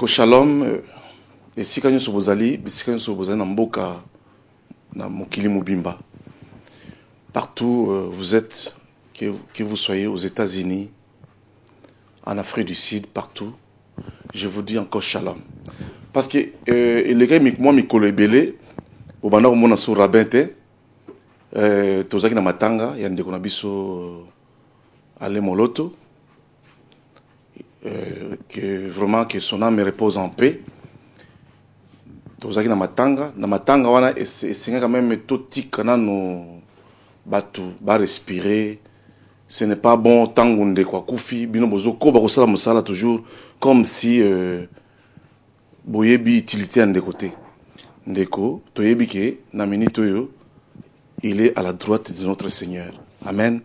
Bandeko Shalom, et si kanyo sobozali, na mboka na mokili mobimba. Partout vous êtes, que vous soyez aux États-Unis, en Afrique du Sud, partout, je vous dis encore Shalom. Parce que les gars, moi, Mikolo Ebele, au banda au mona sur rabente, tozaki na matanga, ya ndeko na biso ale moloto. Que vraiment que son âme repose en paix. Tozaki na matanga wana c'est quand même tout tika no batu ba respirer. Ce n'est pas bon tango nde kwa kufi bino bozo ko ba kosala musala toujours comme si boyebi utilité en de côté. Ndeko toyebi ke na minute oyo il est à la droite de notre Seigneur. Amen.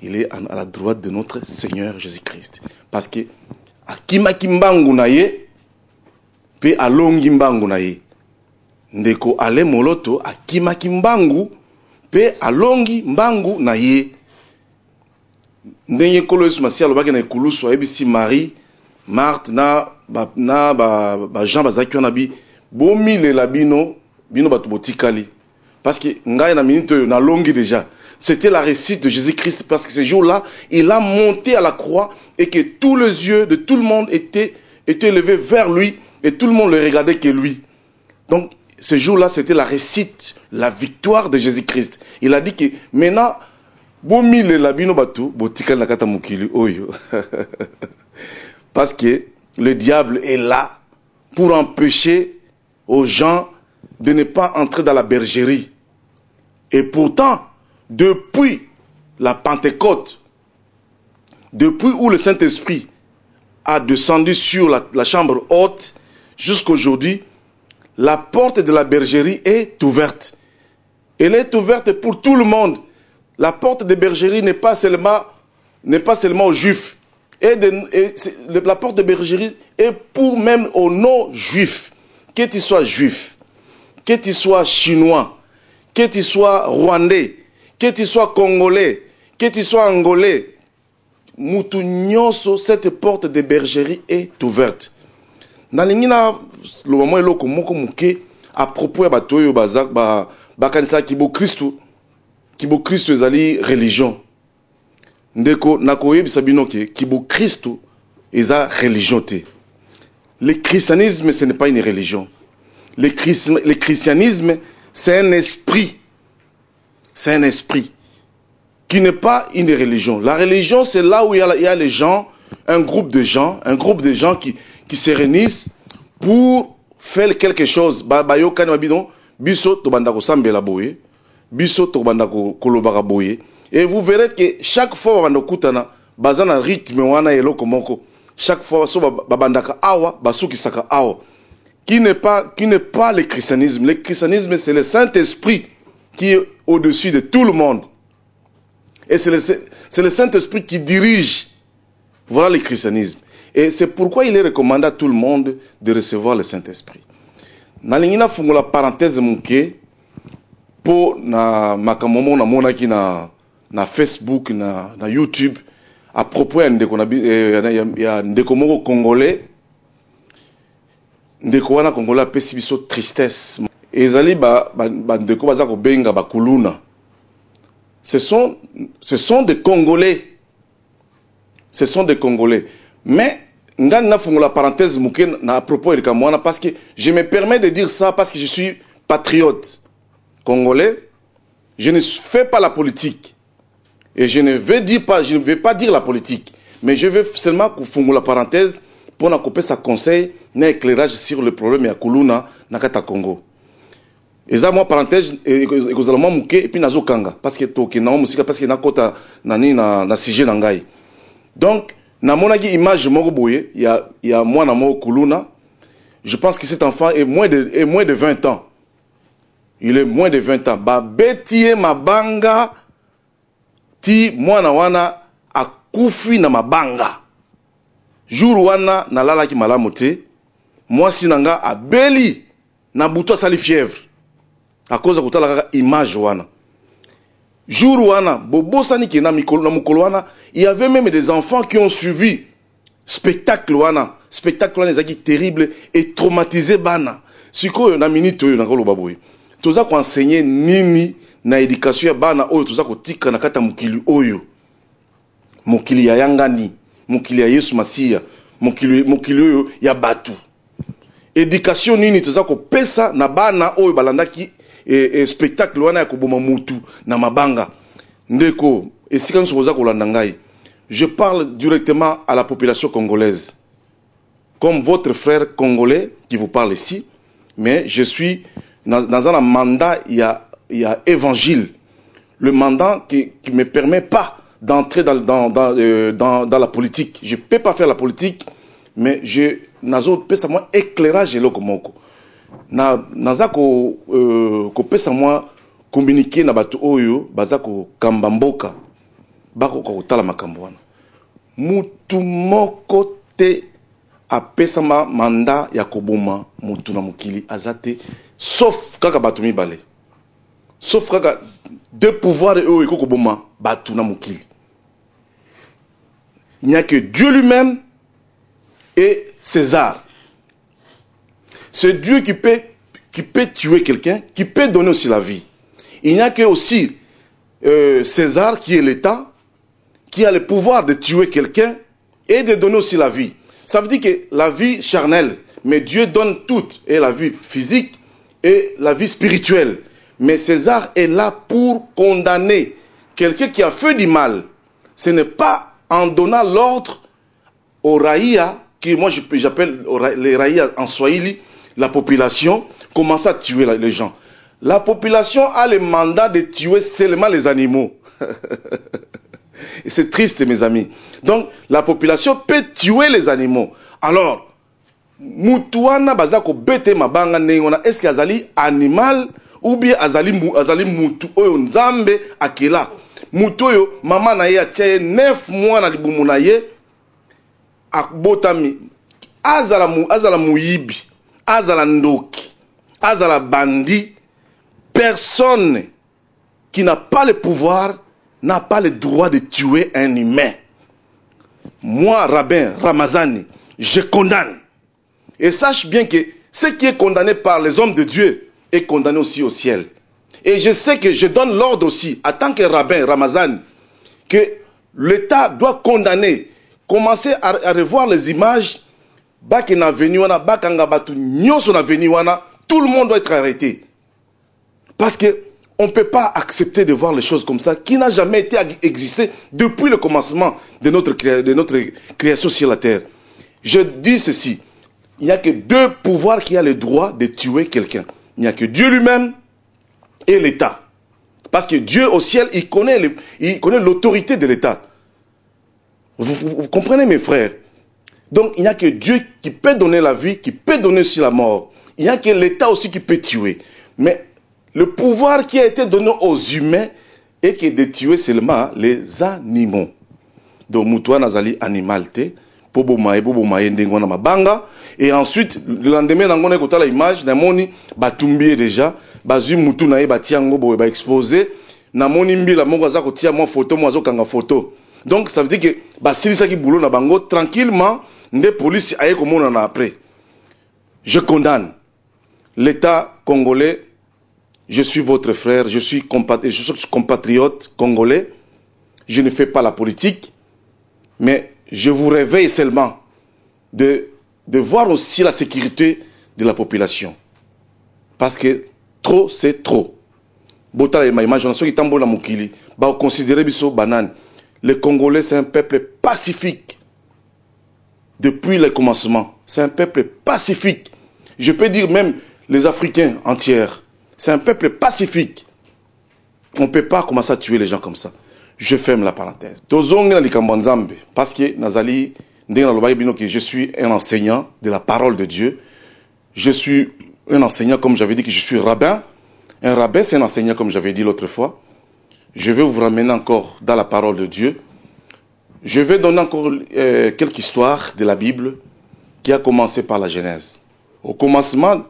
Il est à la droite de notre Seigneur Jésus-Christ. Parce que akima kimbangu na ye pe alongi mbangu na ye. Ndeko ale moloto akima kimbangu pe alongi mbangu na ye. Ndenye kolo yesu masiya lobaki na ekulusu ayebisi Marie, Marthe na Jean bazaki wana bi bomilela bino batu botikali. Parce que ngai na minute na longi déjà. C'était la réussite de Jésus-Christ parce que ce jour-là, il a monté à la croix et que tous les yeux de tout le monde étaient levés vers lui et tout le monde ne regardait que lui. Donc, ce jour-là, c'était la réussite, la victoire de Jésus-Christ. Il a dit que maintenant, parce que le diable est là pour empêcher aux gens de ne pas entrer dans la bergerie. Et pourtant, depuis la Pentecôte, depuis où le Saint-Esprit a descendu sur la chambre haute, jusqu'aujourd'hui, la porte de la bergerie est ouverte. Elle est ouverte pour tout le monde. La porte de bergerie n'est pas seulement aux Juifs. La porte de bergerie est pour même aux non-Juifs. Que tu sois juif, que tu sois chinois, que tu sois rwandais, que tu sois congolais, que tu sois angolais, mutu nyonso, cette porte de bergerie est ouverte. Nalingina le moment eloko moko muke à propos ya bato oyo bazak ba kanisa kibo Christo ezali religion. Ndeko nakoyebisa bino ke kibo Christo eza religion te. Le christianisme ce n'est pas une religion. Le christianisme c'est un esprit. C'est un esprit qui n'est pas une religion. La religion, c'est là où il y a les gens, un groupe de gens qui se réunissent pour faire quelque chose. Et vous verrez que chaque fois, chaque fois, qui n'est pas le christianisme. Le christianisme, c'est le Saint-Esprit qui est au-dessus de tout le monde. Et c'est le Saint-Esprit qui dirige. Voilà le christianisme. Et c'est pourquoi il est recommandé à tout le monde de recevoir le Saint-Esprit. Nalingina fungula parenthèse muke pour na makamomo na monaki na Facebook na YouTube à propos ya ndeko moko congolais. Ndeko wana congolais apesi biso tristesse. Ezali ndeko baza ko benga bakuluna. Ce sont des Congolais. Ce sont des Congolais. Mais ngani na fungola parenthèse muke na à propos de Kamwana parce que je me permets de dire ça parce que je suis patriote congolais. Je ne fais pas la politique. Et je ne vais pas dire la politique, mais je vais seulement fungola parenthèse pour na couper sa conseil na éclairage sur le problème ya kuluna na kata Congo. Et ça, moi, parenthèse, et puis nazo kanga, parce que toki na musika, parce que na kota nani na sujet nangai. Donc, na monaki image moko boye, il y a moi na mo kuluna. Je pense que cet enfant est moins de 20 ans. Il est moins de 20 ans. Ba betie mabanga ti mwana wana akufi na mabanga. Jour wana na lala ki malamu te, moi sinanga abeli na buto sali fièvre. À cause de la image wana. Jour wana, bobosani ki na mukolo wana, il y avait même des enfants qui ont suivi spectacle wana, spectacle wana ezaki terrible et traumatisé bana. Sikoyo na minute oyo nakolo baboy. Toza ko enseigner nini na éducation ya bana oyo toza ko tika na kata mukili oyo. Mukili ya yangani, mukili ya Yesu Masiya, mukili oyo ya batu. Éducation nini toza ko pesa na bana oyo balandaki spectacle wana ya koboma mutu na mabanga. Ndeko esika nsoboza kolanda ngai. Je parle directement à la population congolaise. Comme votre frère congolais qui vous parle ici, mais je suis dans un mandat, il y a évangile. Le mandat qui ne me permet pas d'entrer dans la politique. Je ne peux pas faire la politique, mais je n'ai pas moi éclairage et lokomoko. Naza ko pesa moi communiquer na batu oyo bazako kambamboka bako ko tala makambo wana. Mutu moko te apesa ma manda ya koboma mutu na mukili azate sauf kaka batu mibale. Sauf kaka deux pouvoirs oyo eko koboma batu na mukili. Il n'y a que Dieu lui-même et César. C'est Dieu qui peut tuer quelqu'un, qui peut donner aussi la vie. Il n'y a que aussi César qui est l'État, qui a le pouvoir de tuer quelqu'un et de donner aussi la vie. Ça veut dire que la vie charnelle, mais Dieu donne toute, et la vie physique et la vie spirituelle. Mais César est là pour condamner quelqu'un qui a fait du mal. Ce n'est pas en donnant l'ordre aux raïa, que moi j'appelle les raïa en swahili, la population, commence à tuer les gens. La population a le mandat de tuer seulement les animaux. C'est triste, mes amis. Donc, la population peut tuer les animaux. Alors, mutuana bazako bete mabanga nengona, est-ce qu'il azali animal ou bien azali mutu oyo nzambe akela. Mutu oyo mama na ye atie 9 mois na libumu na ye akbotami azala muyibi, azala ndoki, azala bandi. Personne qui n'a pas le pouvoir n'a pas le droit de tuer un humain. Moi, rabbin Ramazani, je condamne. Et sache bien que ce qui est condamné par les hommes de Dieu est condamné aussi au ciel. Et je sais que je donne l'ordre aussi, en tant que rabbin Ramazani, que l'État doit condamner, commencer à revoir les images, tout le monde doit être arrêté. Parce que on ne peut pas accepter de voir les choses comme ça, qui n'a jamais été existé depuis le commencement de notre création sur la terre. Je dis ceci, il n'y a que deux pouvoirs qui ont le droit de tuer quelqu'un. Il n'y a que Dieu lui-même et l'État. Parce que Dieu au ciel, il connaît l'autorité de l'État. Vous comprenez mes frères? Donc il n'y a que Dieu qui peut donner la vie, qui peut donner aussi la mort. Il n'y a que l'État aussi qui peut tuer. Mais le pouvoir qui a été donné aux humains est que de tuer seulement les animaux. Donc, Moutouan Nazali animalité, Pobomae, Ndengona Mabanga. Et ensuite, le lendemain, on a écouté l'image, Namoni, Batumbi déjà, Bazu Moutou Nae, Batiango, Boba exposé, Namoni Mbi, la Mongaza, Kotia, moi photo, moi Kanga photo. Donc, ça veut dire que, Basilisa qui boulot na bango, tranquillement, des polices aillent comme on en a après. Je condamne l'État congolais. Je suis votre frère, je suis compatriote congolais. Je ne fais pas la politique, mais je vous réveille seulement de voir aussi la sécurité de la population. Parce que trop, c'est trop. Les Congolais, c'est un peuple pacifique. Depuis le commencement, c'est un peuple pacifique. Je peux dire même les Africains entiers. C'est un peuple pacifique. On ne peut pas commencer à tuer les gens comme ça. Je ferme la parenthèse. Parce que je suis un enseignant de la parole de Dieu. Je suis un enseignant, comme j'avais dit, que je suis rabbin. Un rabbin, c'est un enseignant, comme j'avais dit l'autre fois. Je vais vous ramener encore dans la parole de Dieu. Je vais donner encore quelques histoires de la Bible qui a commencé par la Genèse. Au commencement,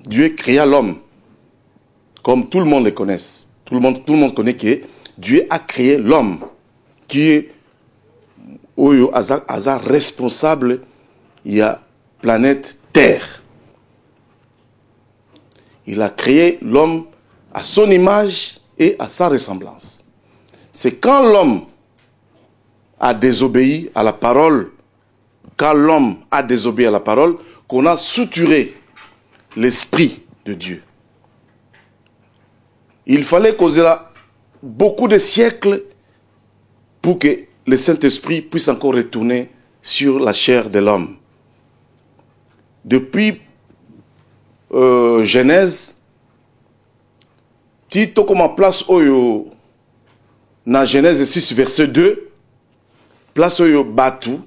Dieu créa l'homme, comme tout le monde le connaît. Tout le monde connaît que Dieu a créé l'homme, qui est responsable il y a planète Terre. Il a créé l'homme à son image et à sa ressemblance. C'est quand l'homme a désobéi à la parole, quand l'homme a désobéi à la parole, qu'on a suturé l'esprit de Dieu. Il fallait causer là beaucoup de siècles pour que le Saint-Esprit puisse encore retourner sur la chair de l'homme. Depuis Genèse, Tito comme place oyo na Genèse 6 verset 2, place oyo Batu,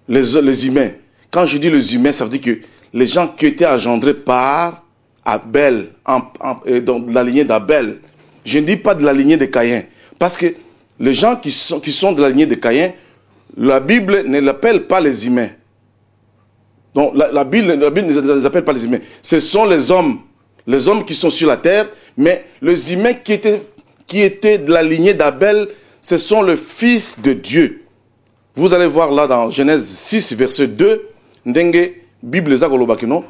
les humains. Quand je dis les humains, ça veut dire que les gens qui étaient engendrés par Abel, dans la lignée d'Abel. Je ne dis pas de la lignée de Caïn, parce que les gens qui sont de la lignée de Caïn, la Bible ne l'appelle pas les humains. Donc la Bible ne les appelle pas les humains. Ce sont les hommes qui sont sur la terre, mais les humains qui étaient de la lignée d'Abel, ce sont le Fils de Dieu. Vous allez voir là dans Genèse 6, verset 2, Ndenge, Bible Zagolobakino,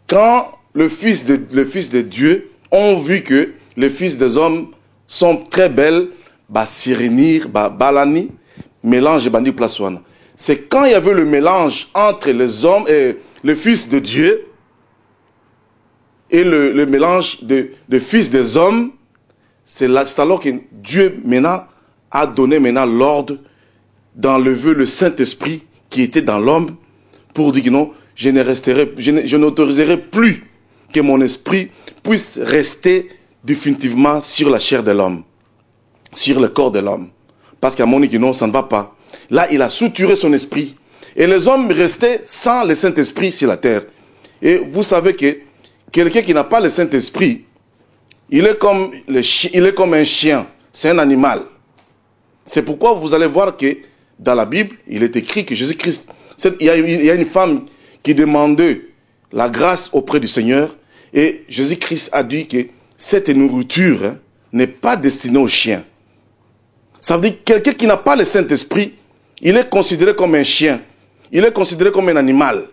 quand le fils de Dieu ont vu que les fils des hommes sont très belles, Sirenir, Balani, mélange bandi plaswana. C'est quand il y avait le mélange entre les hommes et le fils de Dieu et le mélange de fils des hommes, c'est alors que Dieu maintenant a donné l'ordre d'enlever le Saint-Esprit qui était dans l'homme pour dire que non, je n'autoriserai plus que mon esprit puisse rester définitivement sur la chair de l'homme, sur le corps de l'homme. Parce qu'à mon avis, non, ça ne va pas. Là, il a suturé son esprit. Et les hommes restaient sans le Saint-Esprit sur la terre. Et vous savez que quelqu'un qui n'a pas le Saint-Esprit, il est comme un chien. C'est un animal. C'est pourquoi vous allez voir que dans la Bible, il est écrit que Jésus-Christ, il y a une femme qui demandait la grâce auprès du Seigneur. Et Jésus-Christ a dit que cette nourriture n'est pas destinée aux chiens. Ça veut dire que quelqu'un qui n'a pas le Saint-Esprit, il est considéré comme un chien. Il est considéré comme un animal.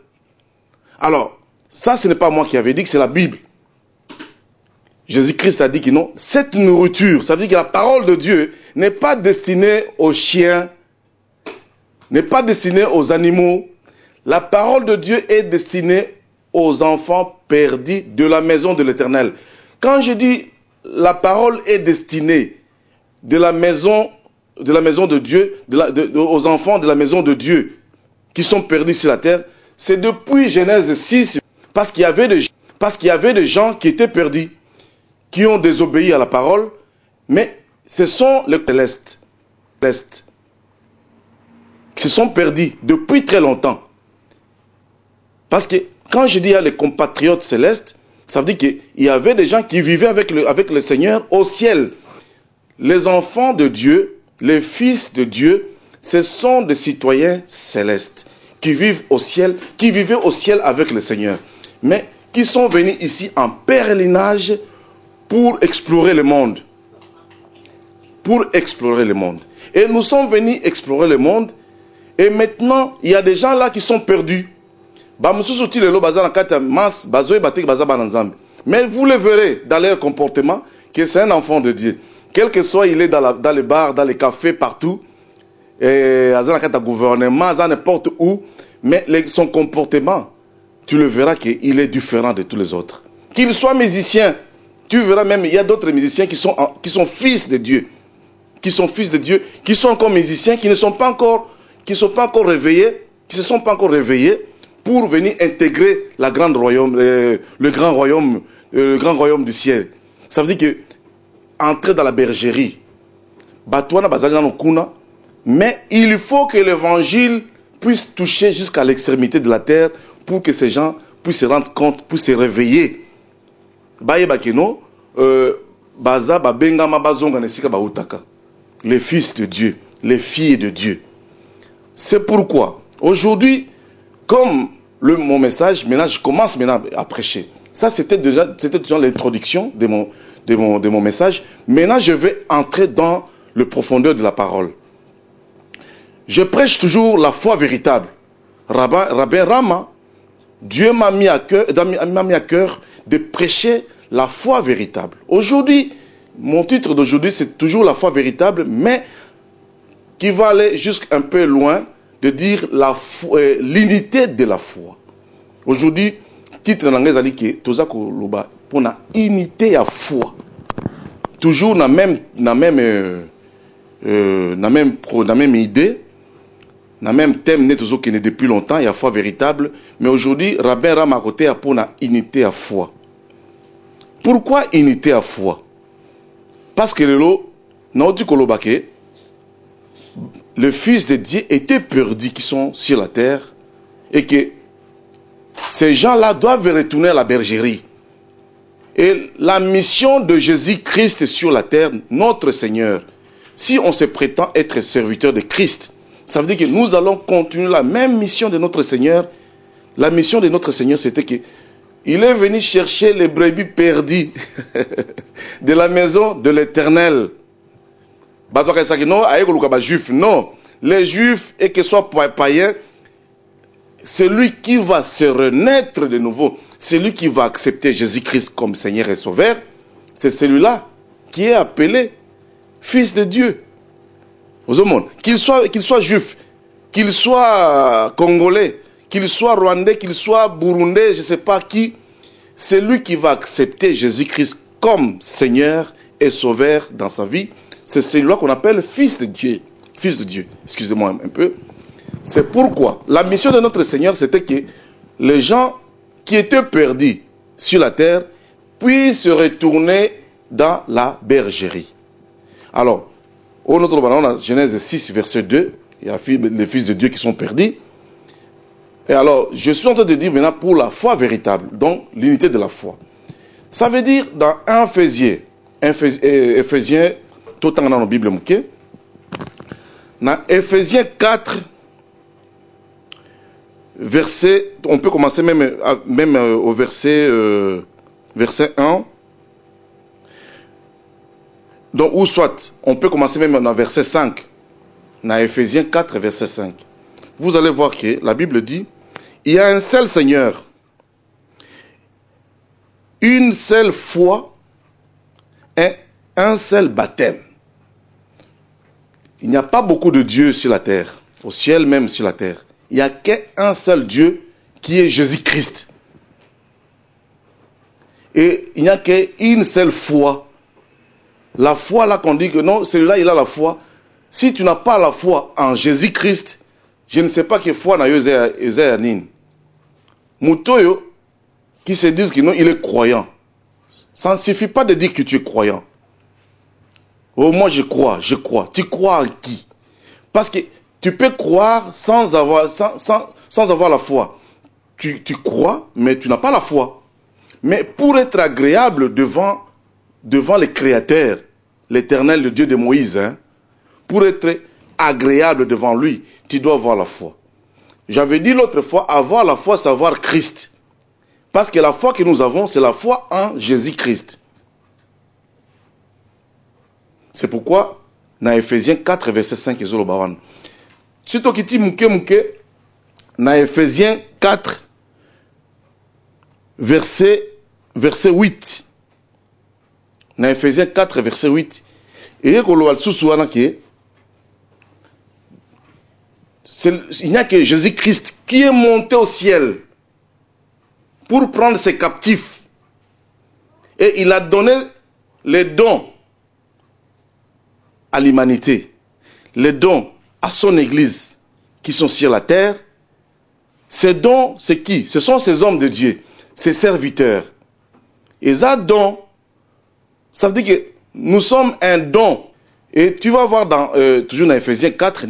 Alors, ça ce n'est pas moi qui avais dit, que c'est la Bible. Jésus-Christ a dit que non, cette nourriture, ça veut dire que la parole de Dieu n'est pas destinée aux chiens, n'est pas destinée aux animaux. La parole de Dieu est destinée aux enfants perdus de la maison de l'Éternel. Quand je dis la parole est destinée de la maison de Dieu, aux enfants de la maison de Dieu qui sont perdus sur la terre, c'est depuis Genèse 6, parce qu'il y avait des gens qui étaient perdus, qui ont désobéi à la parole, mais ce sont les célestes qui se sont perdus depuis très longtemps. Parce que quand je dis à les compatriotes célestes, ça veut dire qu'il y avait des gens qui vivaient avec le Seigneur au ciel. Les enfants de Dieu, les fils de Dieu, ce sont des citoyens célestes qui vivent au ciel, qui vivaient au ciel avec le Seigneur, mais qui sont venus ici en pèlerinage pour explorer le monde. Pour explorer le monde. Et nous sommes venus explorer le monde, et maintenant, il y a des gens là qui sont perdus. Mais vous le verrez dans leur comportement que c'est un enfant de Dieu. Quel que soit, il est dans les bars, dans les cafés, partout. Et dans gouvernement, n'importe où. Mais son comportement, tu le verras qu'il est différent de tous les autres. Qu'il soit musicien, tu verras même, il y a d'autres musiciens qui sont fils de Dieu. Qui sont fils de Dieu, qui sont encore musiciens, qui ne sont pas encore réveillés, qui ne se sont pas encore réveillés pour venir intégrer le grand royaume du ciel. Ça veut dire que entrer dans la bergerie, mais il faut que l'évangile puisse toucher jusqu'à l'extrémité de la terre pour que ces gens puissent se rendre compte, puissent se réveiller. Les fils de Dieu, les filles de Dieu. C'est pourquoi, aujourd'hui, comme mon message, maintenant je commence à prêcher. Ça, c'était déjà l'introduction de mon message. Maintenant, je vais entrer dans le profondeur de la parole. Je prêche toujours la foi véritable. Rabbin Rama, Dieu m'a mis à cœur de prêcher la foi véritable. Aujourd'hui, mon titre d'aujourd'hui, c'est toujours la foi véritable, mais qui va aller jusqu'un peu loin de dire l'unité de la foi. Aujourd'hui, titre en anglais, c'est que Tozako Loba, pour la unité à foi. Toujours dans la même idée, dans le même thème qui est depuis longtemps, il y a foi véritable. Mais aujourd'hui, Rabbin Rama côté pour la unité à foi. Pourquoi unité à foi? Parce que le Fils de Dieu était perdu qui sont sur la terre et que ces gens-là doivent retourner à la bergerie. Et la mission de Jésus-Christ sur la terre, notre Seigneur, si on se prétend être serviteur de Christ, ça veut dire que nous allons continuer la même mission de notre Seigneur. La mission de notre Seigneur, c'était qu'il est venu chercher les brebis perdues de la maison de l'Éternel. Non, les Juifs, et que ce soit païens, celui qui va se renaître de nouveau, celui qui va accepter Jésus-Christ comme Seigneur et Sauveur, c'est celui-là qui est appelé Fils de Dieu. Qu'il soit juif, qu'il soit congolais, qu'il soit rwandais, qu'il soit burundais, je ne sais pas qui, c'est lui qui va accepter Jésus-Christ comme Seigneur et Sauveur dans sa vie. C'est celui-là qu'on appelle Fils de Dieu. Fils de Dieu, excusez-moi un peu. C'est pourquoi la mission de notre Seigneur, c'était que les gens qui étaient perdus sur la terre puissent se retourner dans la bergerie. Alors, on a Genèse 6, verset 2, il y a les fils de Dieu qui sont perdus. Et alors, je suis en train de dire maintenant pour la foi véritable, donc l'unité de la foi. Ça veut dire dans 1 Éphésiens, tout le temps dans la Bible, dans Éphésiens 4, verset, on peut commencer même au verset 1. Donc, ou soit, on peut commencer même dans verset 5. Dans Éphésiens 4, verset 5. Vous allez voir que la Bible dit, il y a un seul Seigneur, une seule foi et un seul baptême. Il n'y a pas beaucoup de dieux sur la terre, au ciel même sur la terre. Il n'y a qu'un seul Dieu qui est Jésus-Christ. Et il n'y a qu'une seule foi. La foi, là, qu'on dit que non, celui-là, il a la foi. Si tu n'as pas la foi en Jésus-Christ, je ne sais pas quelle foi n'a eu. Moutoyo, qui se disent que non, il est croyant. Ça ne suffit pas de dire que tu es croyant. Oh, moi, je crois. Tu crois en qui? Parce que tu peux croire sans avoir la foi. Tu crois, mais tu n'as pas la foi. Mais pour être agréable devant le Créateur, l'Éternel, le Dieu de Moïse, pour être agréable devant lui, tu dois avoir la foi. J'avais dit l'autre fois, avoir la foi, c'est avoir Christ. Parce que la foi que nous avons, c'est la foi en Jésus-Christ. C'est pourquoi, dans Éphésiens 4, verset 5, si tu dis dans Éphésiens 4, verset 8, dans Éphésiens 4, verset 8, il n'y a que Jésus-Christ qui est monté au ciel pour prendre ses captifs. Et il a donné les dons à l'humanité, les dons à son Église qui sont sur la terre. Ces dons, c'est qui? Ce sont ces hommes de Dieu, ces serviteurs. Et ça, don, ça veut dire que nous sommes un don. Et tu vas voir toujours dans Ephésiens 4,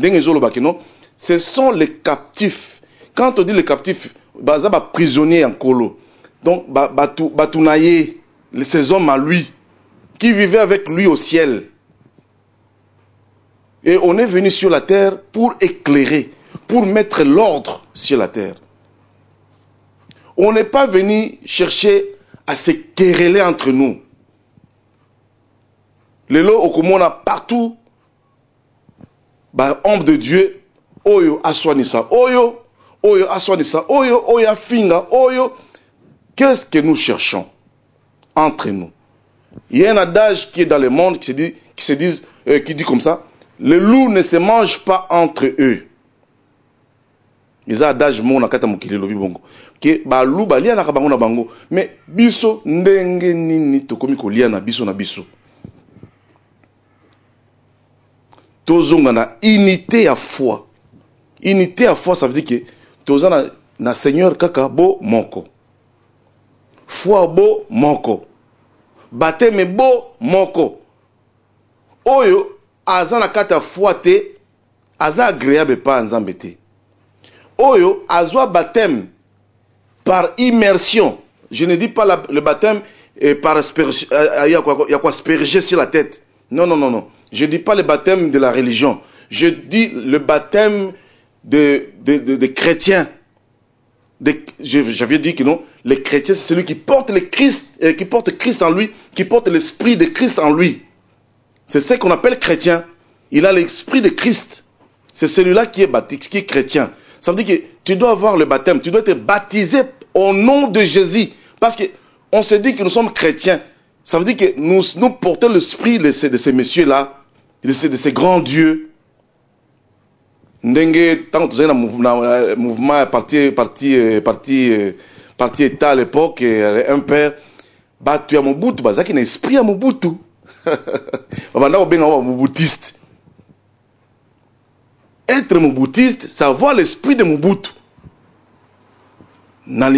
ce sont les captifs. Quand on dit les captifs, c'est des prisonniers en colo. Donc, ces hommes à lui, qui vivaient avec lui au ciel. Et on est venu sur la terre pour éclairer, pour mettre l'ordre sur la terre. On n'est pas venu chercher à se quereller entre nous. Les lots au commun, on a partout, homme de Dieu, oyo aswanisa, oyo oyo aswanisa, oyo afinga, oyo. Qu'est-ce que nous cherchons entre nous? Il y a un adage qui est dans le monde qui dit comme ça, les loups ne se mangent pas entre eux. Il y a un adage mon akata mukili lobi bongo. Que ba loup ba lia na kabango na bango, mais biso ndenge nini to komi ko lia na biso na biso. Tozonga na unité à foi. Unité à foi, ça veut dire que tozana na Seigneur kaka bo moko. Foi bo moko. Baptême bo moko. Oyo azana kata foi te, aza agréable pas nzambe te. Oyo azwa baptême par immersion. Je ne dis pas le baptême par asperger, il y a quoi asperger sur la tête. Non, non, non, non. Je ne dis pas le baptême de la religion. Je dis le baptême de chrétiens. J'avais dit que non, les chrétiens, c'est celui qui porte le Christ, qui porte Christ en lui, qui porte l'esprit de Christ en lui. C'est ce qu'on appelle chrétien. Il a l'esprit de Christ. C'est celui-là qui est baptisé, qui est chrétien. Ça veut dire que tu dois avoir le baptême, tu dois être baptisé au nom de Jésus. Parce qu'on se dit que nous sommes chrétiens. Ça veut dire que nous portons l'esprit de ces messieurs-là, de ces grands dieux. Ndenge, tant que tu es dans le mouvement parti État à l'époque, un père, bah tu as Mobutu, bah ça qui est esprit à Mobutu. Bah on bien Moboutiste. Être Moboutiste, c'est avoir l'esprit de Mobutu. Parce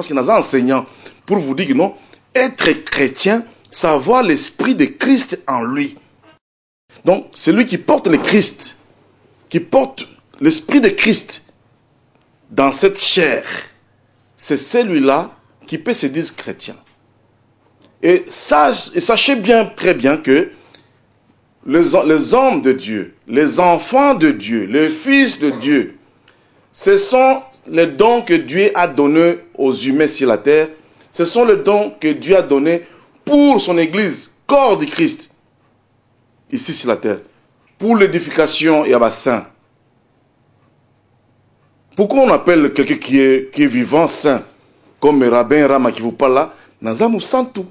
que nous enseignants pour vous dire que non, être chrétien, c'est avoir l'esprit de Christ en lui. Donc, celui qui porte le Christ, qui porte l'esprit de Christ dans cette chair, c'est celui-là qui peut se dire chrétien. Et sachez bien, très bien que les hommes de Dieu, les enfants de Dieu, les fils de Dieu, ce sont les dons que Dieu a donnés aux humains sur la terre. Ce sont les dons que Dieu a donnés pour son Église, corps du Christ, ici sur la terre. Pour l'édification et à saint. Pourquoi on appelle quelqu'un qui est vivant saint, comme le rabbin Rama qui vous parle là, Nazamu Santu.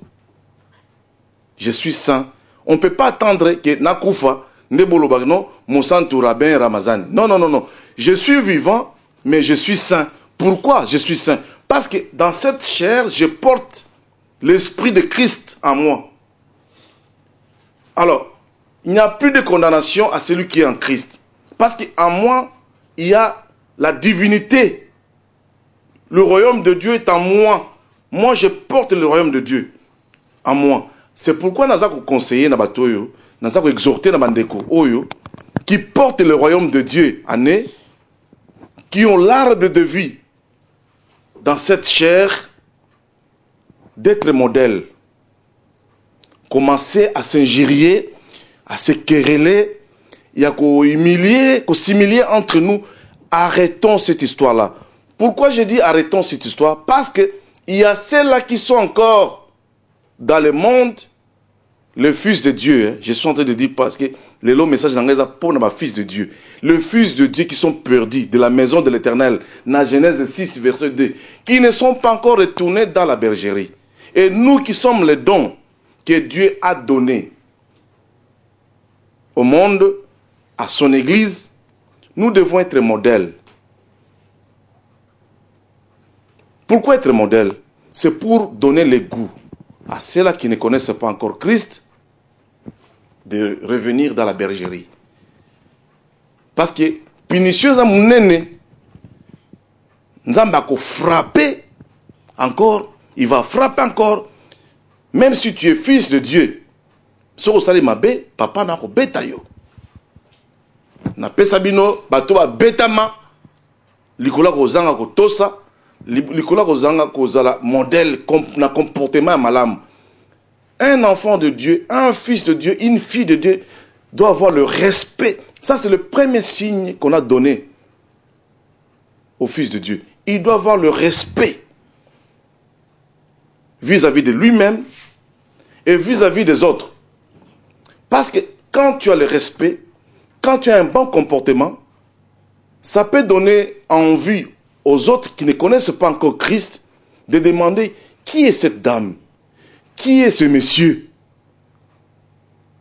Je suis saint. On ne peut pas attendre que Nakoufa, Nebolobagno, Monsantu rabbin Ramazan. Non, non, non, non. Je suis vivant, mais je suis saint. Pourquoi je suis saint? Parce que dans cette chair, je porte l'esprit de Christ en moi. Alors, il n'y a plus de condamnation à celui qui est en Christ. Parce qu'en moi, il y a la divinité. Le royaume de Dieu est en moi. Moi, je porte le royaume de Dieu en moi. C'est pourquoi nous avons conseillé, nous avons exhorté qui portent le royaume de Dieu en eux, qui ont l'arbre de vie dans cette chair, d'être modèle. Commencer à s'injurier, à se quereller, il y a qu'à humilier, qu'à s'humilier entre nous. Arrêtons cette histoire-là. Pourquoi je dis arrêtons cette histoire? Parce qu'il y a celles-là qui sont encore dans le monde, le Fils de Dieu. Hein. Je suis en train de dire parce que le long message d'anglais pour le Fils de Dieu. Le Fils de Dieu qui sont perdus de la maison de l'Éternel, dans Genèse 6, verset 2, qui ne sont pas encore retournés dans la bergerie. Et nous qui sommes les dons que Dieu a donnés au monde, à son Église, nous devons être modèles. Pourquoi être modèle? C'est pour donner le goût à ceux-là qui ne connaissent pas encore Christ de revenir dans la bergerie. Parce que punition à mon aîné, Nzamba frapper encore, il va frapper encore, même si tu es fils de Dieu. Si vous savez ma papa n'a pas bêta yo. Na pesabino bato ba betama likola ko zanga ko tosa likola ko zanga ko zala modèle na comportement malam. Un enfant de Dieu, un fils de Dieu, une fille de Dieu doit avoir le respect. Ça c'est le premier signe qu'on a donné au fils de Dieu. Il doit avoir le respect vis-à-vis de lui-même et vis-à-vis des autres. Parce que quand tu as le respect, quand tu as un bon comportement, ça peut donner envie aux autres qui ne connaissent pas encore Christ de demander qui est cette dame, qui est ce monsieur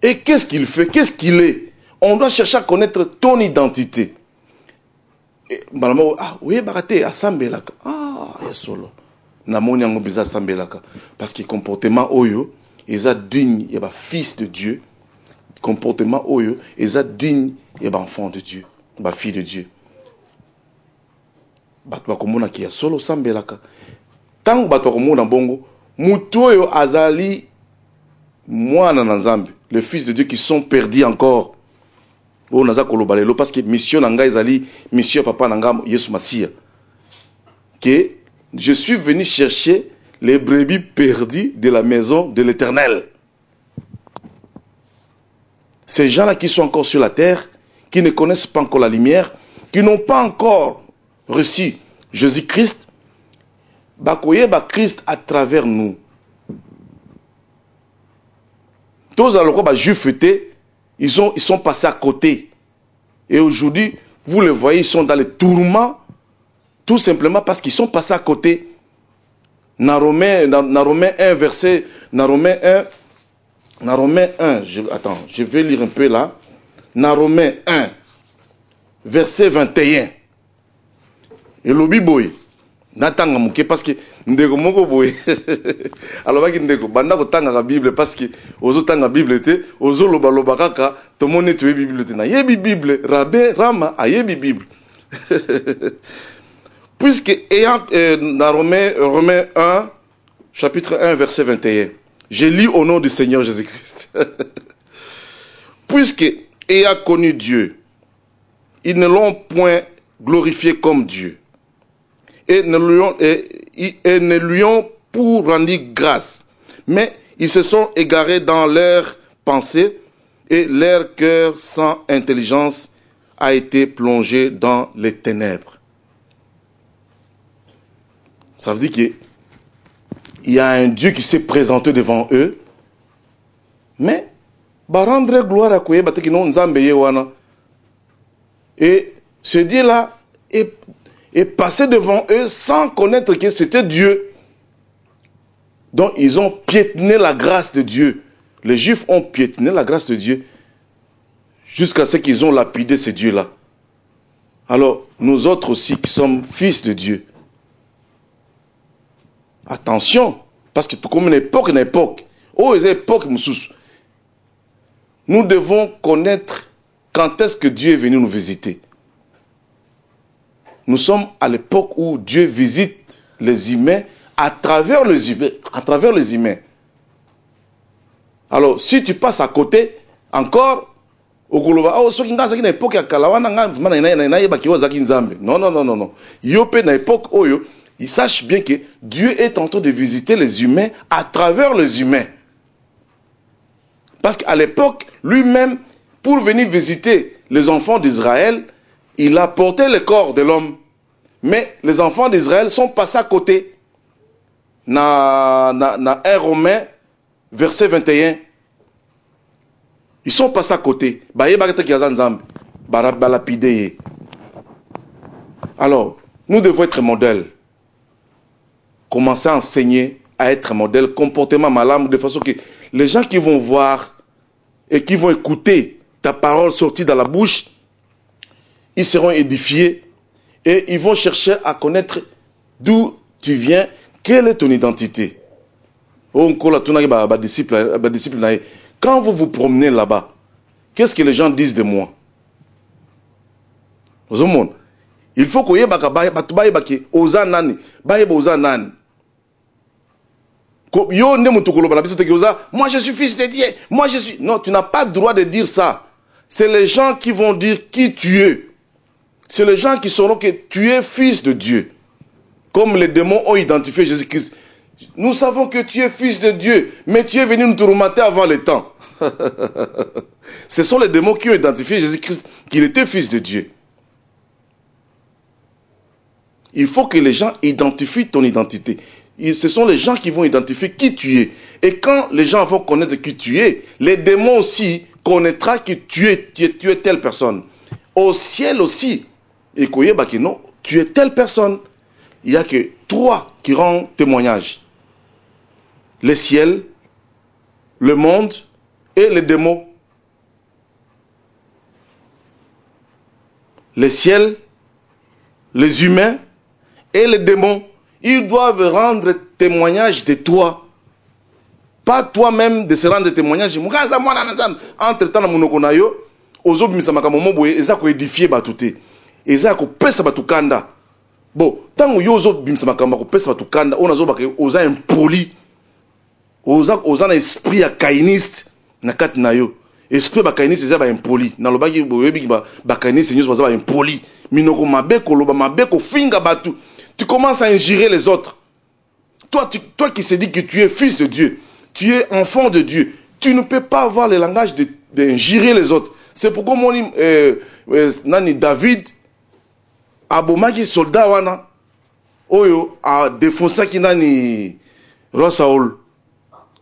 et qu'est-ce qu'il fait, qu'est-ce qu'il est. On doit chercher à connaître ton identité. Ah oui, baraté, asambelaka. Ah, ya solo. Namoni yango biza asambelaka. Parce que comportement oyo, ils a digne, il y a fils de Dieu. Comportement oyo, ils a digne, il y a enfant de Dieu, fille de Dieu. Bato bakomona ki ya solo sambelaka. Tango bato bakomona bongo, mutu oyo azali mwana na Nzambe, les fils de Dieu qui sont perdus encore. Parce que mission nanga ezali mission papa nanga Yesu Masia. Que je suis venu chercher les brebis perdues de la maison de l'Éternel. Ces gens-là qui sont encore sur la terre, qui ne connaissent pas encore la lumière, qui n'ont pas encore reçu Jésus-Christ, bakoye ba Christ à travers nous. Tous alors quoi juifs étaient, ils sont passés à côté. Et aujourd'hui, vous le voyez, ils sont dans les tourments, tout simplement parce qu'ils sont passés à côté. Dans Romains 1, verset... Dans Romains 1, attends, je vais lire un peu là. Dans Romains 1, verset 21. Et le Biboy, natanga muke parce que ndeko moko boy. Alors ba ki ndeko banda ko tanga la Bible parce que ozo tanga Bible te, ozo loba loba kaka, to mone tu Bible te na yebi Bible, rabé rama a yebi Bible. Puisque ayant dans Romains 1 chapitre 1 verset 21. Je lis au nom du Seigneur Jésus-Christ. Puisque ayant connu Dieu, ils ne l'ont point glorifié comme Dieu. Et ne lui ont pour rendu grâce. Mais ils se sont égarés dans leurs pensées et leur cœur sans intelligence a été plongé dans les ténèbres. Ça veut dire qu'il y a un Dieu qui s'est présenté devant eux, mais rendre gloire à Kouye, et ce Dieu-là est passé devant eux sans connaître que c'était Dieu. Donc ils ont piétiné la grâce de Dieu. Les Juifs ont piétiné la grâce de Dieu jusqu'à ce qu'ils ont lapidé ce Dieu-là. Alors, nous autres aussi qui sommes fils de Dieu, attention, parce que tout comme une époque, nous devons connaître quand est-ce que Dieu est venu nous visiter. Nous sommes à l'époque où Dieu visite les humains à travers les humains. Alors, si tu passes à côté, encore, non. Il sache bien que Dieu est en train de visiter les humains à travers les humains. Parce qu'à l'époque, lui-même, pour venir visiter les enfants d'Israël, il a porté le corps de l'homme. Mais les enfants d'Israël sont passés à côté. Dans 1 Romains, verset 21. Ils sont passés à côté. Alors, nous devons être modèles. Commencer à enseigner à être modèle, comportement malade, de façon que les gens qui vont voir et qui vont écouter ta parole sortie dans la bouche, ils seront édifiés et ils vont chercher à connaître d'où tu viens, quelle est ton identité. Quand vous vous promenez là-bas, qu'est-ce que les gens disent de moi? Il faut que moi je suis fils de Dieu. Moi je suis. Non, tu n'as pas le droit de dire ça. C'est les gens qui vont dire qui tu es. C'est les gens qui sauront que tu es fils de Dieu. Comme les démons ont identifié Jésus-Christ. Nous savons que tu es fils de Dieu, mais tu es venu nous tourmenter avant le temps. Ce sont les démons qui ont identifié Jésus-Christ, qu'il était fils de Dieu. Il faut que les gens identifient ton identité. Ce sont les gens qui vont identifier qui tu es. Et quand les gens vont connaître qui tu es, les démons aussi connaîtront que tu es telle personne. Au ciel aussi, et koyeba que non, tu es telle personne. Il n'y a que 3 qui rendent témoignage. Le ciel, le monde et les démons. Le ciel, les humains et les démons, ils doivent rendre témoignage de toi. Pas toi-même de se rendre témoignage. Entre-temps, ozo bimisa makambo boye eza ko édifier batuté eza ko pesa batukanda bon tango yo ozo bimisa makambo ko pesa batukanda on azo baka oza impoli oza na esprit ya kainiste na kati na yo esprit ba kainiste eza ba impoli na lobaki boyebi ba kainiste nyos baza ba impoli minoko mabe ko loba mabe ko finga batu tu commences à injurer les autres toi qui se dis que tu es fils de Dieu tu es enfant de Dieu tu ne peux pas avoir le langage d'injurer les autres. C'est pourquoi mon nani David abomaki soldat wana oyo a défoncé ki nani roi Saul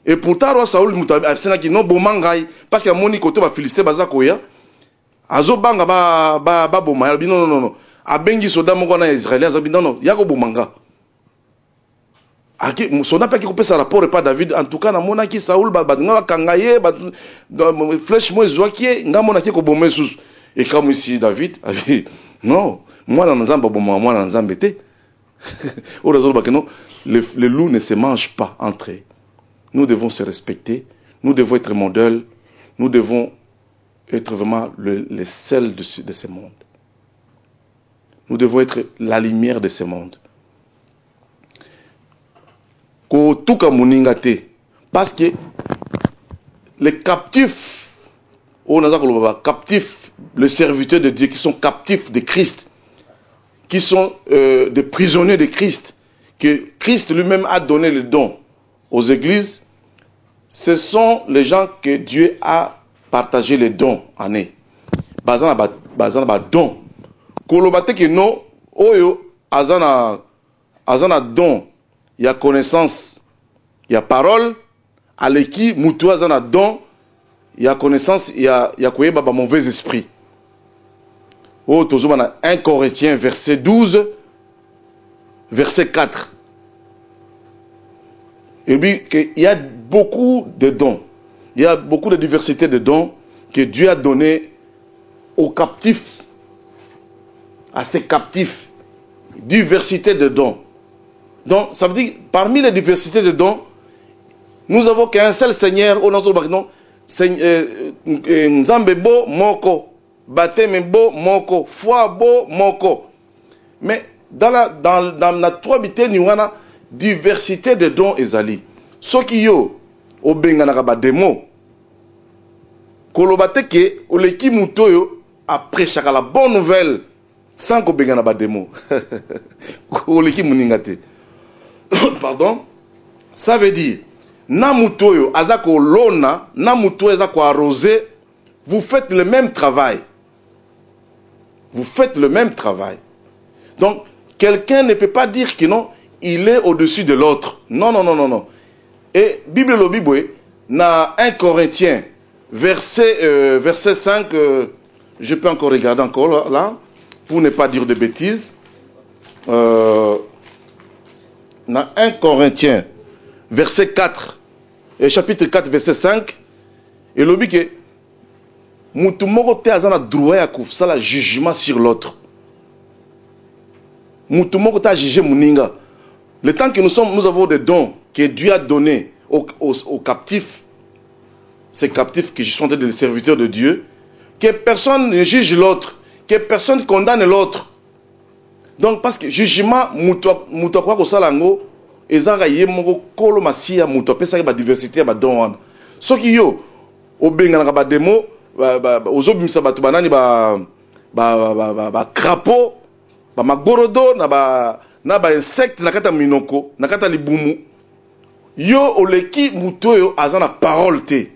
et pourtant roi Saul mutabi afsena ki non bomangai parce que moni koto ba Philistin baza koya azo banga ba bomaya non abengi soldat moko na Israël azo non yako bomanga aki soldat pas ki kopesa rapport pas David en tout cas na mona ki Saul ba nga kangaye ba flèche mo zwaki nga mona ki ko bomé sous et comme ici David non moi na nzamba bomma moi na nzamba té au réseau ba que non les loups ne se mangent pas entre eux. Nous devons se respecter, nous devons être modèles, nous devons être vraiment les sels de ce monde. Nous devons être la lumière de ce monde. Parce que les captifs, les serviteurs de Dieu qui sont captifs de Christ, qui sont des prisonniers de Christ, que Christ lui-même a donné le don aux églises, ce sont les gens que Dieu a partagé les dons en eux. Bazana don. Kolobate que non, oyo azana don. Il y a connaissance, il y a parole, à l'équipe, moutou azana don, il y a connaissance, il y a quoi baba mauvais esprit. Oh, toujours 1 Corinthiens, verset 12, verset 4. Et puis, il y a beaucoup de dons. Il y a beaucoup de diversité de dons que Dieu a donné aux captifs, à ces captifs. Diversité de dons. Donc, ça veut dire, parmi les diversités de dons, nous avons qu'un seul Seigneur, au notre nom, Nzambe bo moko, baptême bo moko, foi bo moko. Mais dans la troibité, nous avons diversité de dons ezali. Ce qui yo, au bengana ba démo, kolobate ke, au leki mutoyo, après chaque la bonne nouvelle, sans ko bengana ba démo. Au leki muningate. Pardon? Ça veut dire, na mutoyo, azako lona, na mutoyo azako arrosé, vous faites le même travail. Vous faites le même travail. Donc, quelqu'un ne peut pas dire que non, il est au-dessus de l'autre. Non, non, non, non, non. Et Bible le Bible, dans 1 Corinthiens, verset 5, je peux encore regarder encore là, pour ne pas dire de bêtises. Dans 1 Corinthiens, verset 4, et chapitre 4, verset 5, et le Bible, Moutoumoko te azana droit à ça la jugement sur l'autre. Moutoumoko te a jugé Mouninga. Le temps que nous avons des dons que Dieu a donnés aux captifs, ces captifs qui sont des serviteurs de Dieu, que personne ne juge l'autre, que personne ne condamne l'autre. Donc, parce que jugement, Moutouakwa Kosalango, Ezara Yemoko Kolo Masia Moutouapé, ça y a une diversité, ba don. Ce qui yo, au Bengana ba démo, aux obimisa ba tubanani ba crapaud, ba magorodo, na ba insecte, na kata minoko, na kata libumu. Yo oleki mutoyo azana parole te.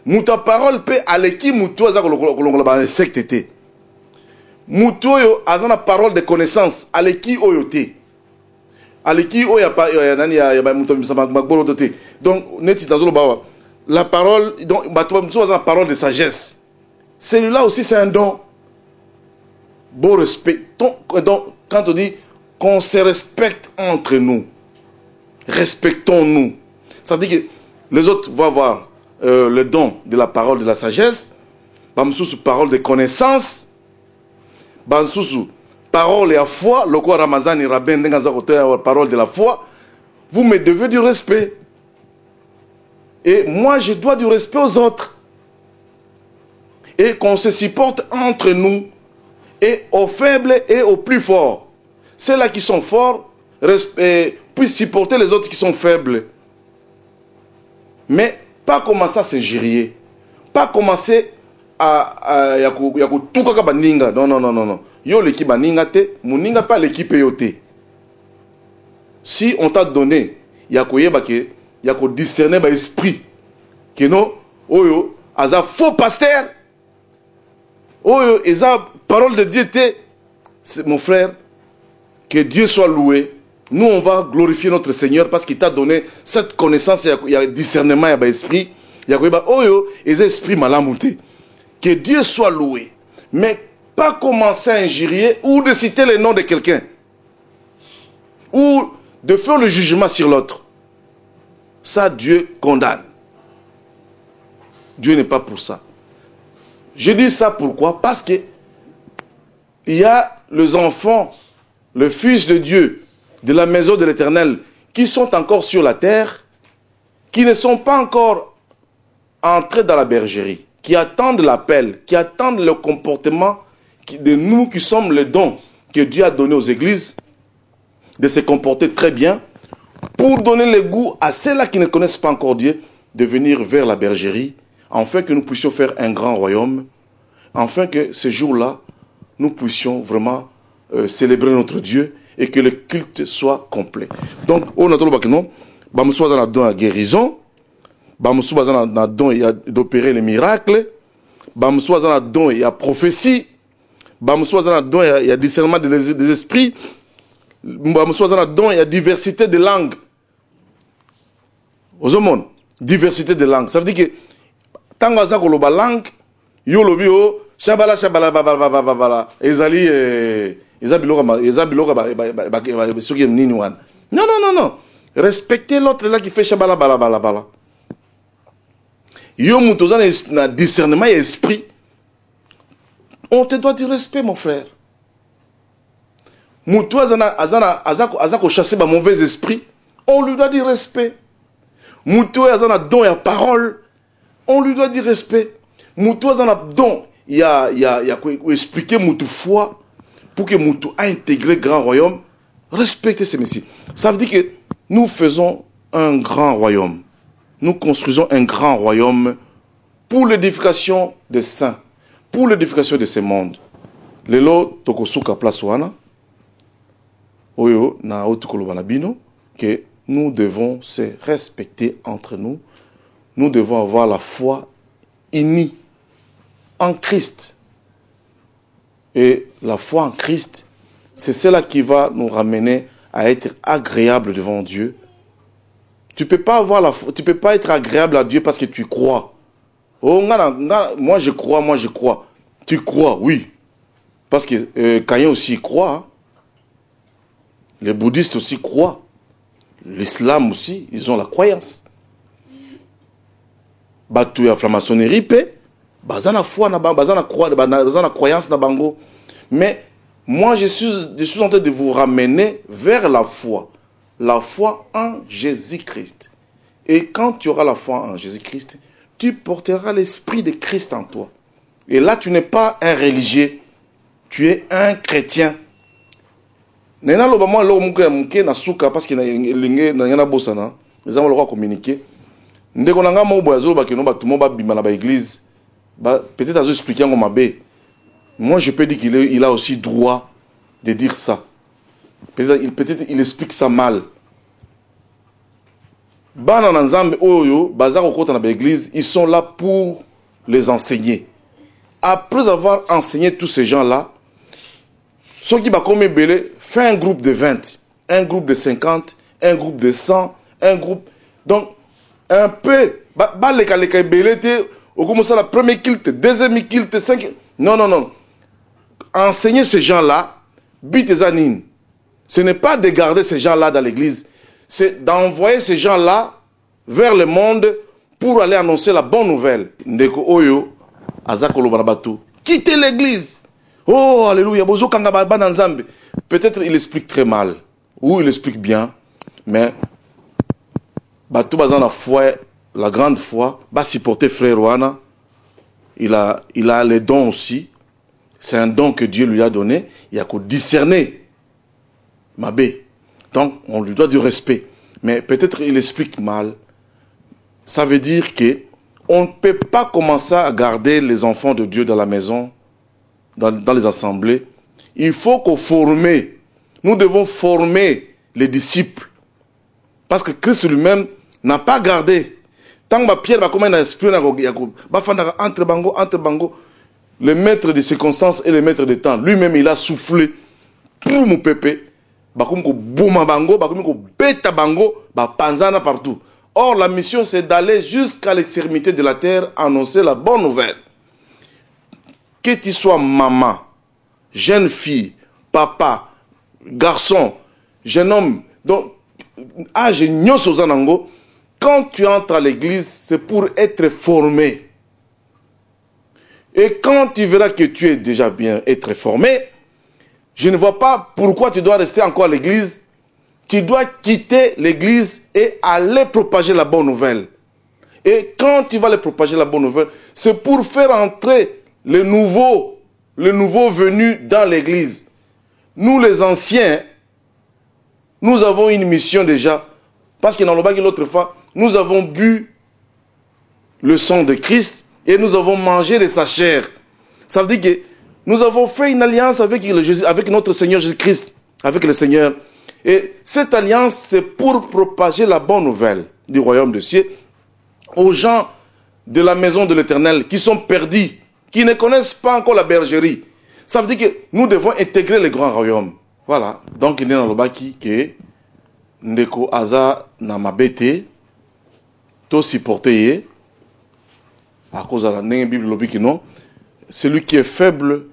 Muta parole pe aleki muto azako kolongola ba insecte te. Mutoyo azana parole de connaissance aleki oyote. Aleki oya pa nani ya ba muto misama magorodo te. Donc neti dans bawa. La parole, donc, la parole de sagesse. Celui-là aussi, c'est un don. beau respect. Donc, quand on dit qu'on se respecte entre nous, respectons-nous. Ça veut dire que les autres vont avoir le don de la parole de la sagesse, parole de connaissance, parole et la foi, le quoi Ramazan et Rabin, parole de la foi. Vous me devez du respect. Et moi, je dois du respect aux autres. Et qu'on se supporte entre nous, et aux faibles et aux plus forts. Ceux-là qui sont forts puissent supporter les autres qui sont faibles. Mais pas commencer à s'injurier. Pas commencer à tout kaka baninga. Non, non, non, non, non. Yo l'équipe baninga te, muninga pas l'équipe yote. Si on t'a donné, yako discerner ba esprit. Que non, oyo, aza faux pasteur. Oyo, eza parole de Dieu te, mon frère, que Dieu soit loué. Nous, on va glorifier notre Seigneur parce qu'il t'a donné cette connaissance, il y a discernement, il y a esprit. Il y a oyo, eza esprit malamouté. Que Dieu soit loué. Mais pas commencer à injurier ou de citer le nom de quelqu'un. Ou de faire le jugement sur l'autre. Ça, Dieu condamne. Dieu n'est pas pour ça. Je dis ça pourquoi? Parce que il y a les enfants, le Fils de Dieu, de la maison de l'Éternel, qui sont encore sur la terre, qui ne sont pas encore entrés dans la bergerie, qui attendent l'appel, qui attendent le comportement de nous qui sommes le don que Dieu a donné aux églises, de se comporter très bien, pour donner le goût à ceux-là qui ne connaissent pas encore Dieu, de venir vers la bergerie, afin que nous puissions faire un grand royaume, afin que ce jour-là, nous puissions vraiment célébrer notre Dieu et que le culte soit complet. Donc, on a trouvé que non, nous sommes dans la guérison, nous sommes dans d'opérer les miracles, nous sommes dans la prophétie, nous sommes dans la discernement des esprits, nous sommes dans la diversité de langues. Aux hommes, diversité de langues. Ça veut dire que tant que ça la langue, yo lobi o shabala shabala babala ezali ezabiloka nini wana. Non non non non. Respectez l'autre là qui fait shabala bala. Yo mutoza na discernement et esprit. On te doit du respect mon frère. Mutu azako chasser ba mauvais esprit, on lui doit du respect. Mutu azana don ya parole, on lui doit du respect. Mutu azana don il y a expliquer Mutu foi pour que Mutu a intégré grand royaume. Respectez ces messieurs. Ça veut dire que nous faisons un grand royaume. Nous construisons un grand royaume pour l'édification des saints, pour l'édification de ce monde. Lelo tokosuka place wana oyo na otukolo banabino que nous devons se respecter entre nous. Nous devons avoir la foi unie en Christ. Et la foi en Christ, c'est cela qui va nous ramener à être agréable devant Dieu. Tu peux pas avoir la foi, tu peux pas être agréable à Dieu parce que tu crois. Oh, moi je crois. Tu crois, oui. Parce que Caïn aussi croit. Hein. Les bouddhistes aussi croient. L'islam aussi, ils ont la croyance. Batu ya franc-maçonnerie pe, bazana foi na bazana croyance na bango. Mais moi je suis en train de vous ramener vers la foi en Jésus-Christ. Et quand tu auras la foi en Jésus-Christ, tu porteras l'esprit de Christ en toi. Et là tu n'es pas un religieux, tu es un chrétien. Nena loba moi lo muke na suka parce que na linge na yana bosana les gens vont communiquer ndeko nanga mo boyazo ba kino ba tout mo ba bima na ba église ba peut-être azo expliquer ngo mabe. Moi je peux dire qu'il a aussi droit de dire ça. Peut-être il explique ça mal. Bana na nzambe oyo baza ko kota na ba église, ils sont là pour les enseigner. Après avoir enseigné tous ces gens-là, ceux qui va comme belé, fait un groupe de 20, un groupe de 50, un groupe de 100, un groupe. Donc, un peu, au commence la première kilt, deuxième kilt, cinquième. Non. enseigner ces gens-là, bitezanine. Ce n'est pas de garder ces gens-là dans l'église, c'est d'envoyer ces gens-là vers le monde pour aller annoncer la bonne nouvelle. Ndeko Oyo, Azakolo Banabatu, quittez l'église. Oh, alléluia, Bozo Kangaba Bananzambe. Peut-être il explique très mal, ou il explique bien, mais Batou Bazan la foi, la grande foi, va supporter frère Wana. Il a les dons aussi. C'est un don que Dieu lui a donné. Il y a qu'à discerner. Mabé. Donc, on lui doit du respect. Mais peut-être il explique mal. Ça veut dire que on ne peut pas commencer à garder les enfants de Dieu dans la maison, dans les assemblées. Il faut qu'on forme. Nous devons former les disciples. Parce que Christ lui-même n'a pas gardé. Tant que Pierre va comme un esprit, entre bango, le maître des circonstances et le maître des temps, lui-même il a soufflé pour mon pépé. Bakumko bouma bango, bakumko beta bango, panzana partout. Or, la mission, c'est d'aller jusqu'à l'extrémité de la terre, annoncer la bonne nouvelle. Que tu sois maman, jeune fille, papa, garçon, jeune homme, donc, âge nyosozanango, quand tu entres à l'église, c'est pour être formé. Et quand tu verras que tu es déjà bien être formé, je ne vois pas pourquoi tu dois rester encore à l'église. Tu dois quitter l'église et aller propager la bonne nouvelle. Et quand tu vas aller propager la bonne nouvelle, c'est pour faire entrer les nouveaux venus dans l'église. Nous les anciens, nous avons une mission déjà. Parce que dans le bac l'autre fois, nous avons bu le sang de Christ et nous avons mangé de sa chair. Ça veut dire que nous avons fait une alliance avec notre Seigneur Jésus-Christ, avec le Seigneur. Et cette alliance, c'est pour propager la bonne nouvelle du royaume de cieux aux gens de la maison de l'Éternel qui sont perdus, qui ne connaissent pas encore la bergerie. Ça veut dire que nous devons intégrer le grand royaume. Voilà. Donc, il y a dans le baki que Ndeko Aza na mabete, to supporté, à cause de la Bible lobby non, celui qui est faible,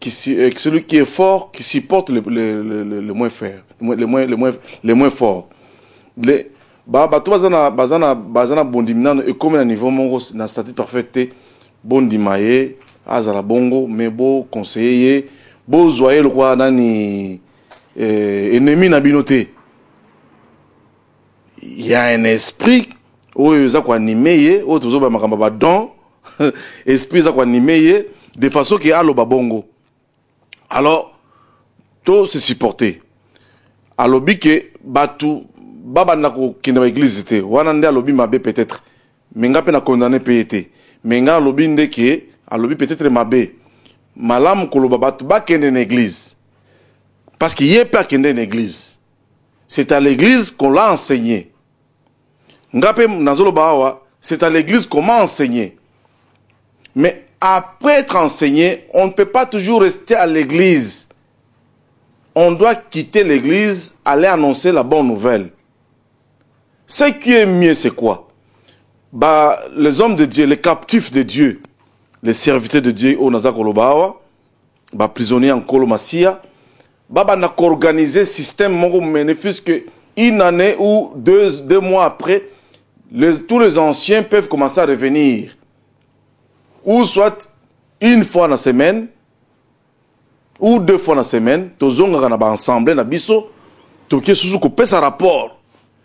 celui qui est fort, qui supporte le moins faible, les moins forts. Bato bazana bondimina et comme à niveau mongo na statut parfait bondimaye azala bongo mais beau conseiller beau zoyer le quoi nani ennemi na binoté. Il y a un esprit où ils ont animé, où ils ont don, esprit ils ont animé de façon qu'il y a le babongo. Alors, tout se supporter. Alors, que batu baba nako kina l'église était, wanande alobi mabe peut-être, mais nga pe na condamné pété, mais nga alobi ndeke, alobi peut-être mabe, malam koloba batu ba kende l'église, parce qu'il y a pas kende l'église. C'est à l'église qu'on l'a enseigné. C'est à l'église comment enseigner. Mais après être enseigné, on ne peut pas toujours rester à l'église. On doit quitter l'église, aller annoncer la bonne nouvelle. Ce qui est mieux, c'est quoi? Les hommes de Dieu, les captifs de Dieu, les serviteurs de Dieu, au Nazakolobawa, prisonniers en Kolomassia, n'a organisé un système bénéfique que une année ou deux mois après, tous les anciens peuvent commencer à revenir. Ou soit une fois dans la semaine, ou 2 fois dans la semaine, tozonga na ba ensemble na biso, toke susu ko pesa rapport.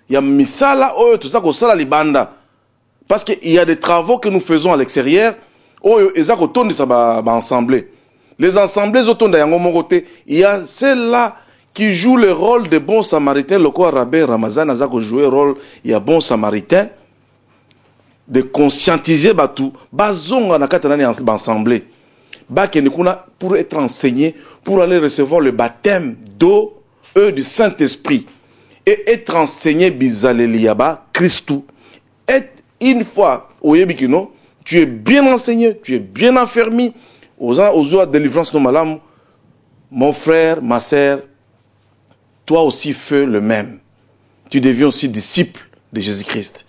Il y a misala oyo tout ça ko sala libanda. Parce que il y a des travaux que nous faisons à l'extérieur, oyo ezako tondi sa ba ensemble. Les assemblées autour yango mokote, il y a celles-là qui jouent le rôle de bons samaritains. Le quoi Rabbi Ramazan a joué le rôle, il y a bons samaritains, de conscientiser Batou, bazonga na katanani ensemble. Pour être enseigné, pour aller recevoir le baptême d'eau et du Saint-Esprit. Et être enseigné bizaleliaba, Christou. Et une fois, au Yébikino, tu es bien enseigné, tu es bien affermi, aux oies de délivrance non malam, mon frère, ma sœur, toi aussi fais le même. Tu deviens aussi disciple de Jésus-Christ.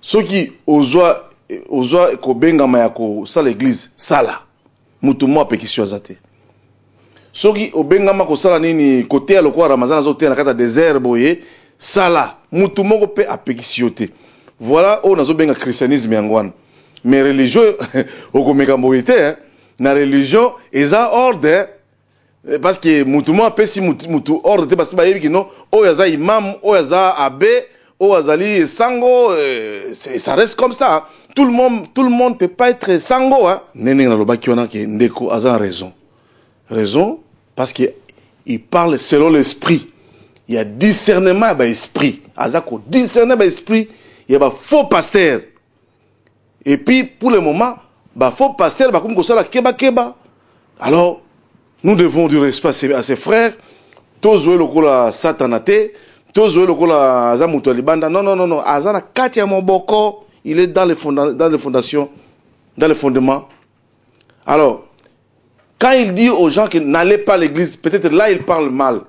Ceux qui aux oies ko benga mayako ça l'église, ça là. Mutumo apekisio azate. soki obengama ko sala nini côté ya lokwa Ramazan zo te na kata désert boye sala mutu moko pe apekisiyote. Voilà on nazo benga christianisme yangwana. Mais religion okomeka mboyete hein. Na religion eza ordre parce que mutu mo apesi mutu ordre te parce ba yebi ki non o yaza imam o yaza abbé o azali sango ça reste comme ça. Tout le monde peut pas être sango hein. Nene na lobaki wana ke ndeko aza raison. Raison parce que il parle selon l'esprit. Il y a discernement ba esprit. Azako discernement ba esprit, il y a ba faux pasteur. Et puis pour le moment, ba faux pasteur ba comme ko sala keba. Alors nous devons du respect à ses frères. Tozo lokola satanate, tozo lokola azamuto libanda. Non, azana kati ya moboko. Il est dans les fondations, dans les fondements. Alors, quand il dit aux gens que n'allez pas à l'église, peut-être là il parle mal.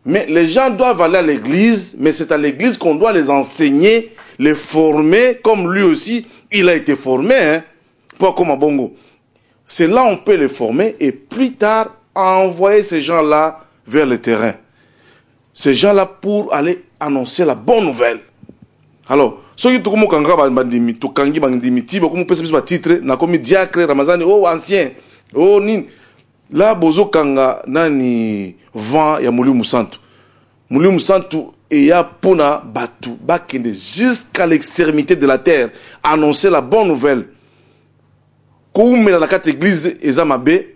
Mais les gens doivent aller à l'église, mais c'est à l'église qu'on doit les enseigner, les former, comme lui aussi, il a été formé, hein, pas comme à Bongo. C'est là on peut les former et plus tard envoyer ces gens-là vers le terrain. Ces gens-là pour aller annoncer la bonne nouvelle. Alors, soki tukumu kanga bandimi tukangi bandimi tiba kumu pesa biso titre na komi diacre Ramazani oh ancien oh nin la bozo kanga nani vent ya Mulimu Santu et ya pona batu bakende jusqu'à l'extrémité de la terre annoncer la bonne nouvelle koumela na kata église ezamabe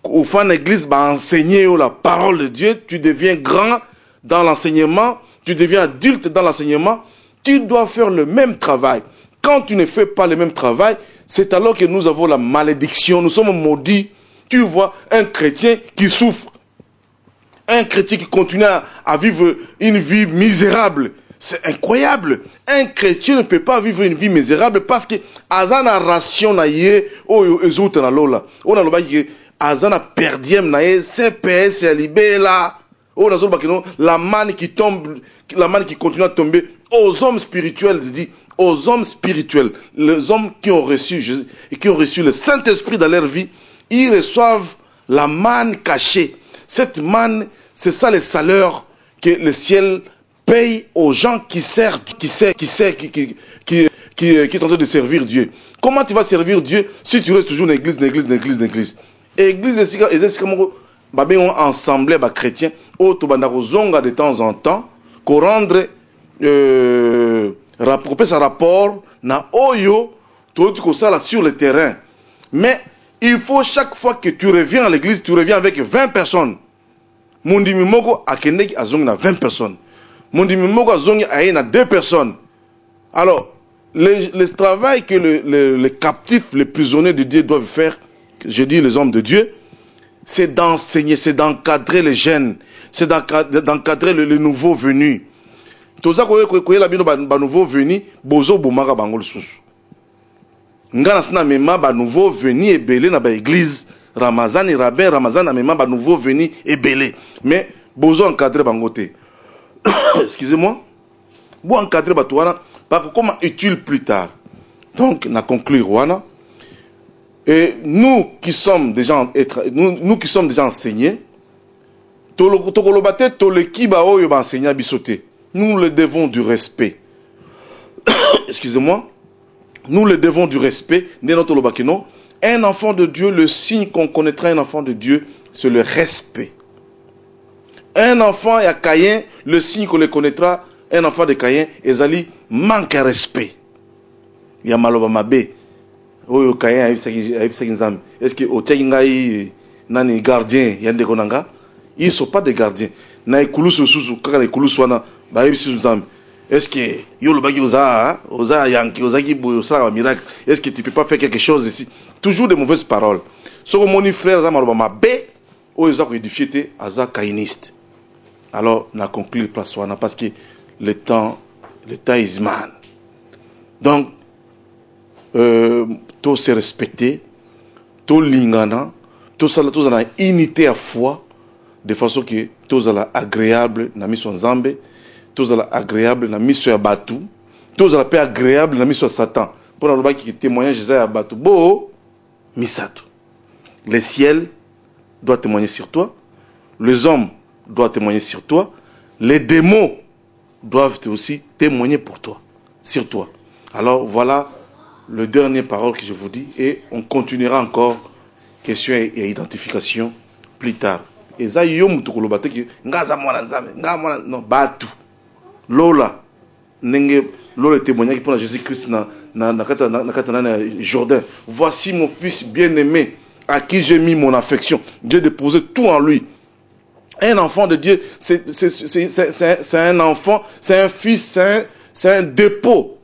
au fin d'église ba enseigner la parole de Dieu. Tu deviens grand dans l'enseignement, tu deviens adulte dans l'enseignement. Tu dois faire le même travail. Quand tu ne fais pas le même travail, c'est alors que nous avons la malédiction. Nous sommes maudits. Tu vois un chrétien qui souffre. Un chrétien qui continue à vivre une vie misérable. C'est incroyable. Un chrétien ne peut pas vivre une vie misérable parce que azana ration na ye o ezouta na lola. On a le bail azana perdiem na ye CPS ya libela. On a la manne qui tombe, la manne qui continue à tomber aux hommes spirituels, je dis, aux hommes spirituels, les hommes qui ont reçu Jésus et qui ont reçu le Saint-Esprit dans leur vie, ils reçoivent la manne cachée. Cette manne, c'est ça le salaire que le ciel paye aux gens qui servent, qui sont en train de servir Dieu. Comment tu vas servir Dieu si tu restes toujours dans l'église, Église, ensemble, chrétiens, de temps en temps, qu'on rendre sa rapport na oyo sur le terrain. Mais il faut chaque fois que tu reviens à l'église, tu reviens avec 20 personnes. Mundi mimoko akendeki azongi na 20 personnes. Mundi mimoko azongi aye na 2 personnes. Alors, le travail que les captifs, les prisonniers de Dieu doivent faire, je dis les hommes de Dieu, c'est d'enseigner, c'est d'encadrer les jeunes, c'est d'encadrer les nouveaux venus. Tout ça, les nouveaux venus, bozo bomaka bangol susu. Ngana sina mema ba nouveau venu ebele na ba église Ramazan et rabbin Ramazan na mema ba nouveau venu ebele. Mais bozo encadrer bangote. Excusez-moi. Bo encadrer ba touana parce que comment utile plus tard. Donc na conclure wana. Et nous qui sommes déjà nous qui sommes déjà enseignés, tolobate tolekiba oyo ba enseignant bisoté. Nous le devons du respect. Excusez-moi. Nous le devons du respect. Un enfant de Dieu, le signe qu'on connaîtra un enfant de Dieu, c'est le respect. Un enfant à Caïn, le signe qu'on le connaîtra, un enfant de Caïn, Ezali manque de respect. Il y a maloba mabe. Oh, Caïn, est-ce que au Tchaïngaï, nani gardien, yande konanga? Ils ne sont pas des gardiens. Na ikulu susu, kaka na ikulu swana, ba yebisi nzambe. Est-ce que yo le bagi oza yanki ozaki boyosa miracle? Est-ce que tu peux pas faire quelque chose ici? Toujours de mauvaises paroles. Ce que mon frère Zamaroba m'a bé, ou ils ont édifié te aza caïniste. Alors na conclu place wana parce que le temps is man. Donc tout se respecter, tout lingana, tout ça tout en unité à foi de façon que tout ça agréable na mission Nzambe. Tous sont agréables dans la mission à Batou. Tous sont agréables dans la mission à Satan. Pour le qui témoignage à Batou. Bo, Misato. Le ciel doit témoigner sur toi. Les hommes doivent témoigner sur toi. Les démons doivent aussi témoigner pour toi, sur toi. Alors voilà le dernier parole que je vous dis et on continuera encore question et identification plus tard. Et ça yom tukolobate ki ngaza mwana nzambe ngamwana non batu lola nenge lola témoignage pour Jésus Christ na Jourdain. Voici mon fils bien-aimé à qui j'ai mis mon affection. Dieu déposé tout en lui. Un enfant de Dieu, c'est un enfant, c'est un fils, c'est un dépôt.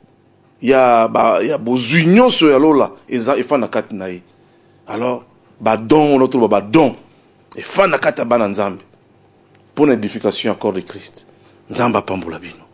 Il y a des unions sur là et ça il faut nakati naï. Alors don l'autre don et fa nakata bananzambe pour l'édification encore de Christ. Nzamba pambula bino.